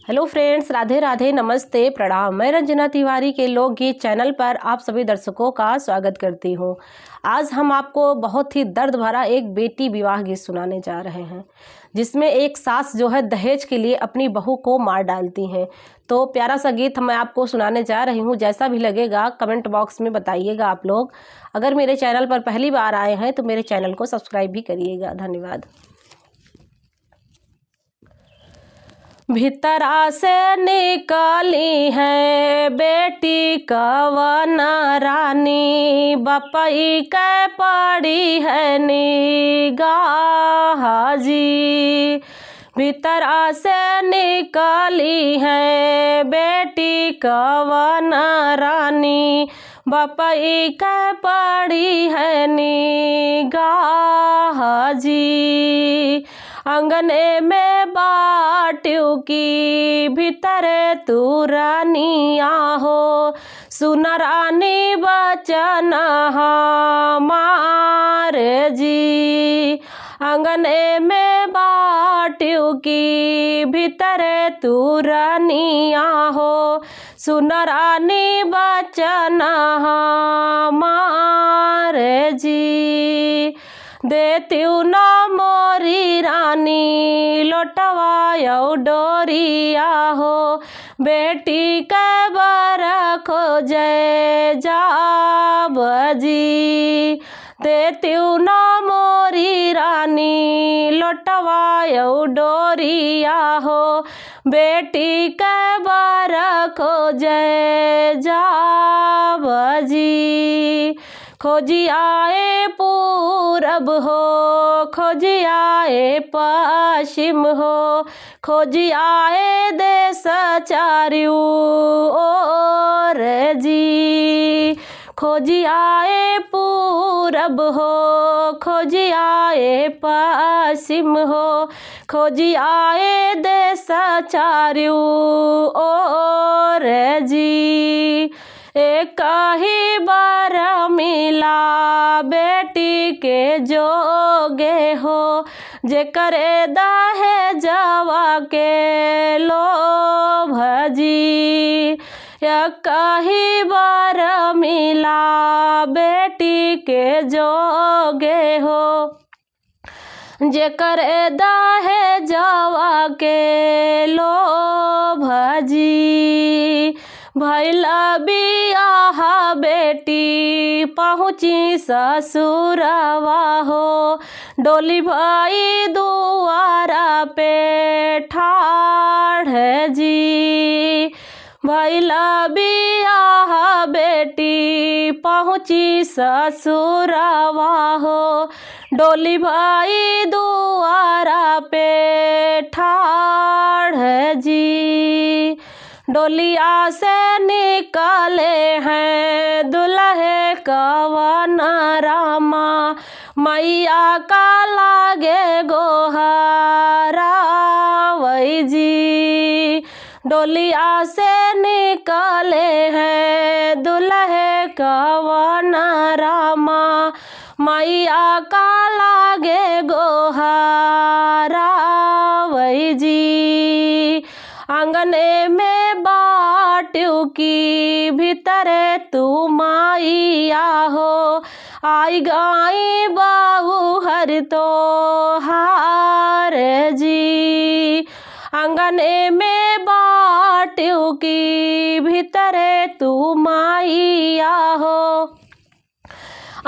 Hello friends, Radhe Radhe, नमस्ते, प्रणाम। मैं रंजना तिवारी के लोकगीत चैनल पर आप सभी दर्शकों का स्वागत करती हूँ। आज हम आपको बहुत ही दर्द भरा एक बेटी विवाह गीत सुनाने जा रहे हैं, जिसमें एक सास जो है दहेज के लिए अपनी बहू को मार डालती हैं। तो प्यारा सा गीत मैं आपको सुनाने जा रही हूँ। जैसा भी लगेगा कमेंट बॉक्स में बताइएगा आप लोग। अगर मेरे चैनल पर पहली बार आए हैं तो मेरे चैनल को सब्सक्राइब भी करिएगा। धन्यवाद। भीतरा से निकाली है बेटी कवन रानी, बपई के पड़ी है निगाह जी। भीतरा से निकाली है बेटी कवन रानी, बपई के पड़ी है निगाह जी। अंगने में बाट्यू की भीतर तू रानिया हो, सुन रानी बचन हमार जी। अंगने में बाट्यू की भीतर तू रानिया हो, सुन रानी बचन हमार जी। देत्यू न मोरी रानी लौटवायो डोरिया हो, बेटी के बर खोजे जाब जी। देत्यू न मोरी रानी लौटवायो डोरिया हो, बेटी के बर खोजे जाब जी। खोजी आए पूरब हो, खोजी आए पश्चिम हो, खोजी आए देश चारू ओर जी। खोजी आए पूरब हो, खोजी आए पश्चिम हो, खोजी आए देश चारू ओर जी। एक ही बार मिला बेटी के जोगे हो, जेकरे दहेजवा के लोभ जी। एक ही बार मिला बेटी के जोगे हो, जेकरे दहेजवा के लोभ जी। भइल बियाह बेटी पहुँची ससुरवा हो, डोली भाई दुआरा पे ठाढ़ जी। भइल बियाह बेटी पहुँची ससुरवा हो, डोली भाई दुआरा पे ठाढ़ जी। डोलिया से निकाले हैं दुल्हे कवन रामा, मैया का लागे गोहरा वही जी। डोलिया से निकाले हैं दुल्हे कवन रामा, मैया का लागे गोहरा वही जी। आंगने में बाट्यू की भीतर तू माइया हो, आई गाई बाबू हर तो हार जी। आंगने में बाट्यू की भीतर तू माइया हो,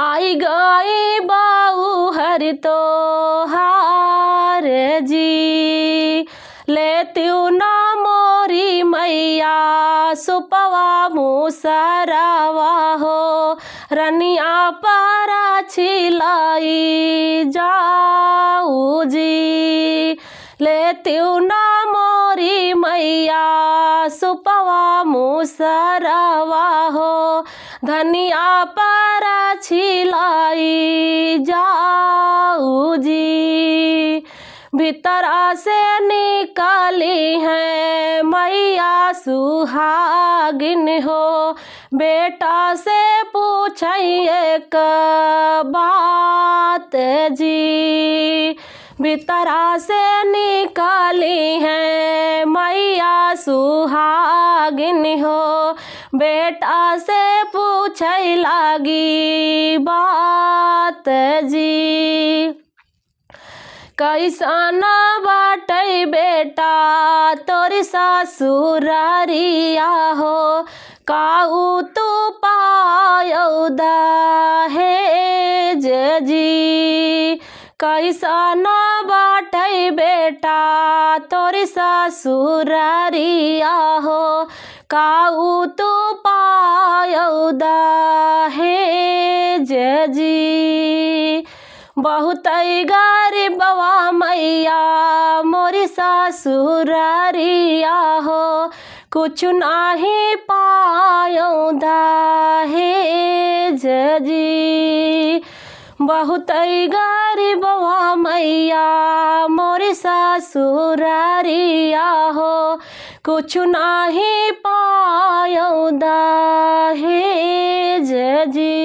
आई गाई बाबू हर तो हार जी। लेत्यू न मोरी मैया सुपवा मुसरावा हो, रनिया पारा छिलाई जाऊ जी। लेत्यू न मोरी मैया सुपवा मुसरावा हो, धनिया पारा छिलाई जाऊ जी। भीतरा से निकाली है मैया सुहागिन हो, बेटा से पूछिए क बात जी। भीतरा से निकाली है मैया सुहागिन हो, बेटा से पूछै लागी बात जी। कैसन बाटै बेटा तोरी ससुरारिया हो, काऊ तू पायौ दहेज जी। कैसन बाटै बेटा तोरी ससुरारिया हो, काऊ तू पायौ दहेज जी। बहुत गरीबवा मैया मोरी ससुरारिया हो, कुछ नाही पायौ दहेज जी। बहुत गरीबवा मैया मोरी ससुरारिया हो, कुछ नाही पायौ दहेज जी।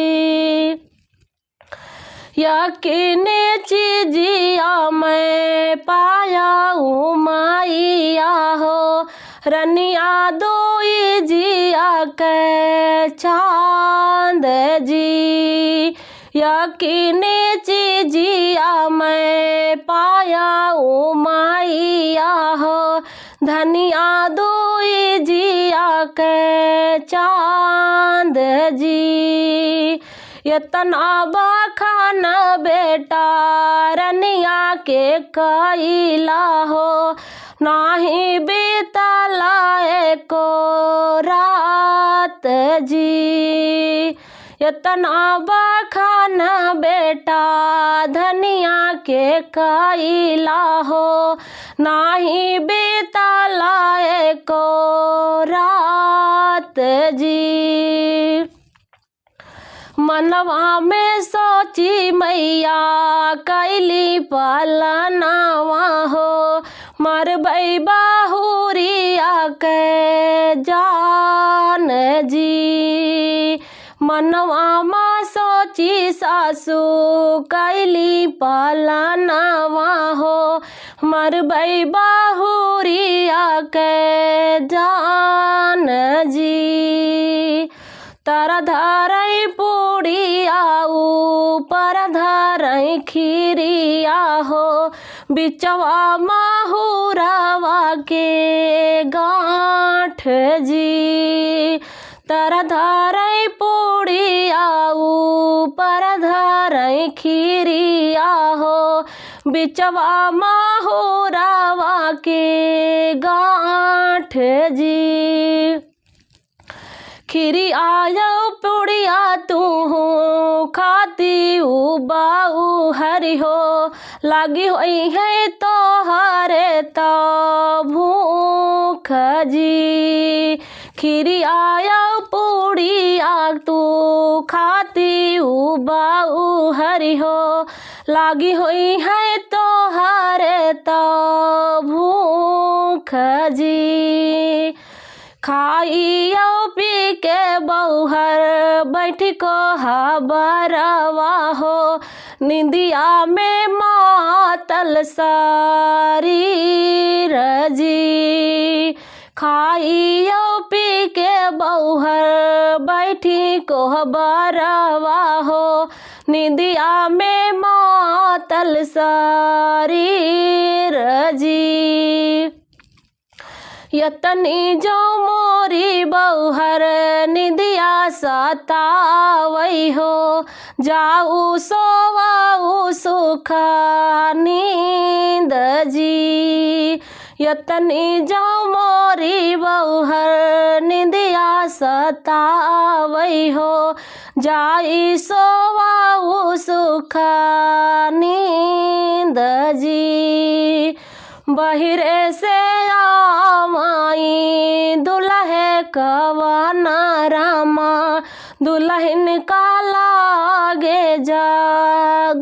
यकीन चीजिया मैं पाया मैया हो, रनिया दोई जिया के चांद जी। यकीन चीजिया मैं पाया मैया हो, धनिया दोई जिया के चांद जी। इतना बखान बेटा रनिया के कैला हो, नाही बीतला एको रात जी। इतना बखान बेटा धनिया के कैला हो, नाही बीतला एको रात जी। मनवा में सोची मैया कैली पलनावा हो, मरबै बाहुरिया के जान जी। मनवा में सोची सासू कैली पलनावा हो, मरबै बाहुरिया के जान जी। तर धरै पूड़िया ऊपर धरै खीरिया हो, बिचवा माहुरवा के गांठ जी। तर धरै पूड़िया ऊपर धरै खीरिया हो, बिचवा माहुरवा के गांठ जी। खीरी आयो पुड़िया तू खाती बाऊ हरि हो, लागी हुई है तो हरे तो भूख जी। खीरी आयो पुड़िया तू खाती बाऊ हरि हो, लागी हुई है तो हरे तो भूख जी। खाइयो पी के बौहर बैठी को हबरवा हो, निंदिया में मातल शरीर जी। खाइयो पी के बौहर बैठी को हबरवा हो, निंदिया में मातल शरीर जी। यतनी जो मोरी बौहर निदिया सतावई हो, जाऊ सोवाऊ सुख नींद जी। यतनी जो मोरी बौहर निदिया सतावई हो, जाई सोवाऊ सुख नींद जी। बहिरे से आवाई दुल्हे कवन रामा, दुल्हन का लागे जगावई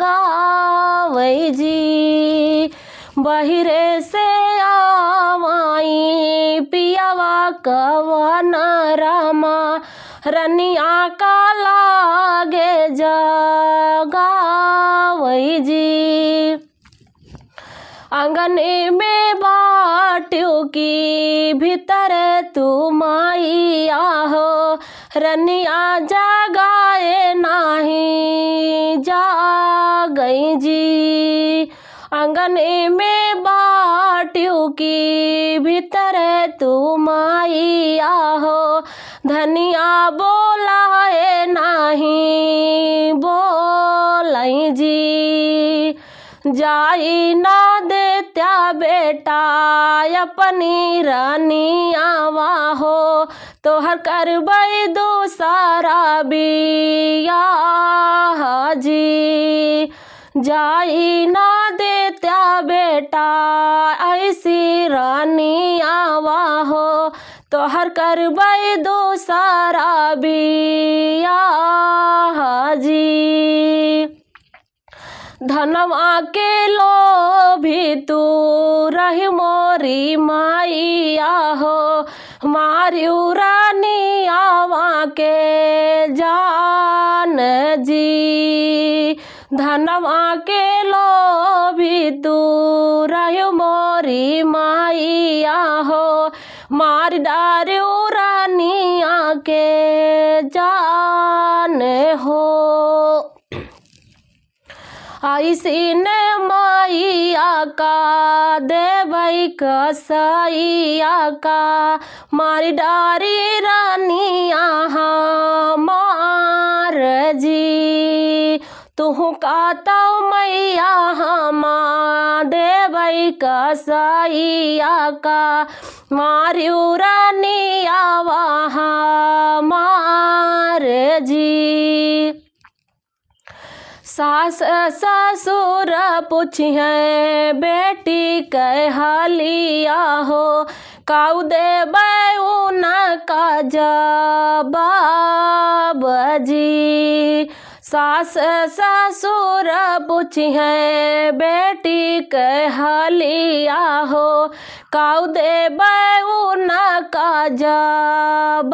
जी। बहिरे से आवाई पियावा कवन रामा, रनिया का लागे जगावई जी। अंगने में बाटियों की भीतर तू माइया हो, रनिया जगाए नाही जागई जी। अंगने में बाटियों की भीतर तू माइया हो, धनिया बोलाए नाही बोलई जी। जाई ना देत्या बेटा अपनी रानियावा हो, तोहर करबै दूसरा बियाह जी। जाई ना देत्या बेटा ऐसी रानियावा हो, तोहर करबै दूसरा बियाह जी। धनवा के लोभी तू रही मोरी माइया हो, मारियू रानियावा के जान जी। धनवा के लोभी तू रही मोरी माइया हो, मार डारियू रानिया के जान हो। ऐसी ने माइया का देवई कसैया का, मारी डारी रानिया हमार जी। तुहु काता मैया हमा देवई कसैया का, मारियू रानिया हमार जी। सास ससुर पूछिए बेटी कह हालिया हो, काऊ देबै उनका जवाब जी। सास ससुर पूछिए बेटी कह हालिया हो, काऊ देबै उनका जवाब